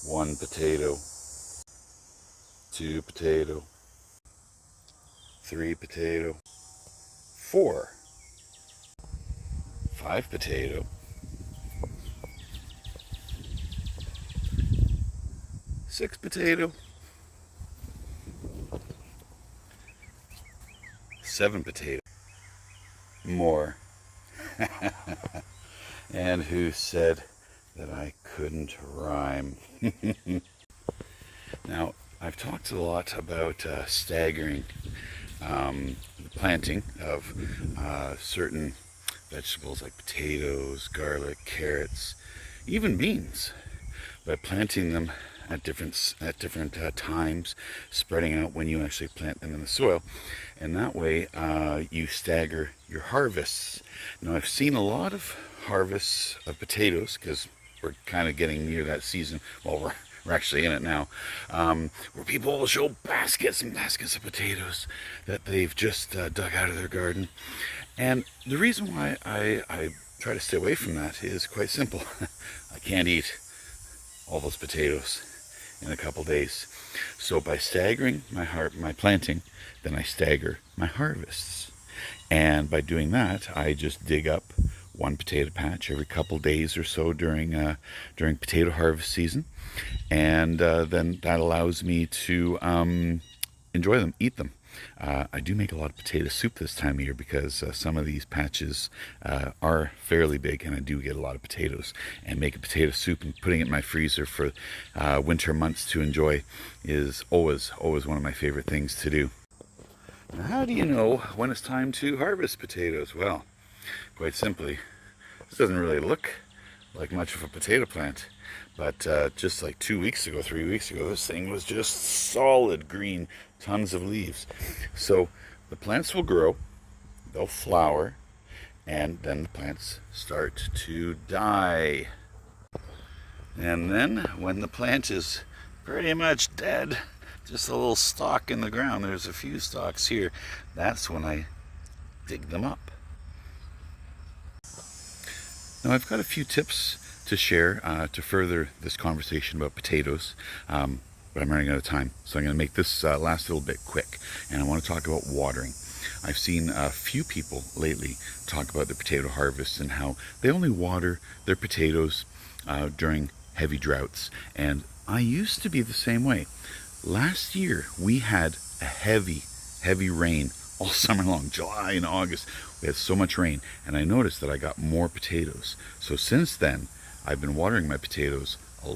1 potato, 2 potato, 3 potato, 4, 5 potato, 6 potato, 7 potato, more. And who said that I couldn't rhyme? Now, I've talked a lot about staggering the planting of certain vegetables like potatoes, garlic, carrots, even beans, by planting them at different times, spreading out when you actually plant them in the soil, and that way you stagger your harvests. Now, I've seen a lot of harvests of potatoes because we're kind of getting near that season. Well, we're actually in it now, where people will show baskets and baskets of potatoes that they've just dug out of their garden. And the reason why I try to stay away from that is quite simple. I can't eat all those potatoes in a couple days. So by staggering my planting, then I stagger my harvests. And by doing that, I just dig up 1 potato patch every couple days or so during potato harvest season, and then that allows me to enjoy them, eat them. I do make a lot of potato soup this time of year because some of these patches are fairly big, and I do get a lot of potatoes. And making potato soup and putting it in my freezer for winter months to enjoy is always one of my favorite things to do. Now, how do you know when it's time to harvest potatoes? Well, quite simply, this doesn't really look like much of a potato plant, but just like 2 weeks ago, 3 weeks ago, this thing was just solid green, tons of leaves. So the plants will grow, they'll flower, and then the plants start to die. And then when the plant is pretty much dead, just a little stalk in the ground, there's a few stalks here, that's when I dig them up. Now, I've got a few tips to share to further this conversation about potatoes, but I'm running out of time, so I'm going to make this last little bit quick, and I want to talk about watering. I've seen a few people lately talk about their potato harvest and how they only water their potatoes during heavy droughts, and I used to be the same way. Last year, we had a heavy rain all summer long, July and August. We had so much rain, and I noticed that I got more potatoes. So since then, I've been watering my potatoes a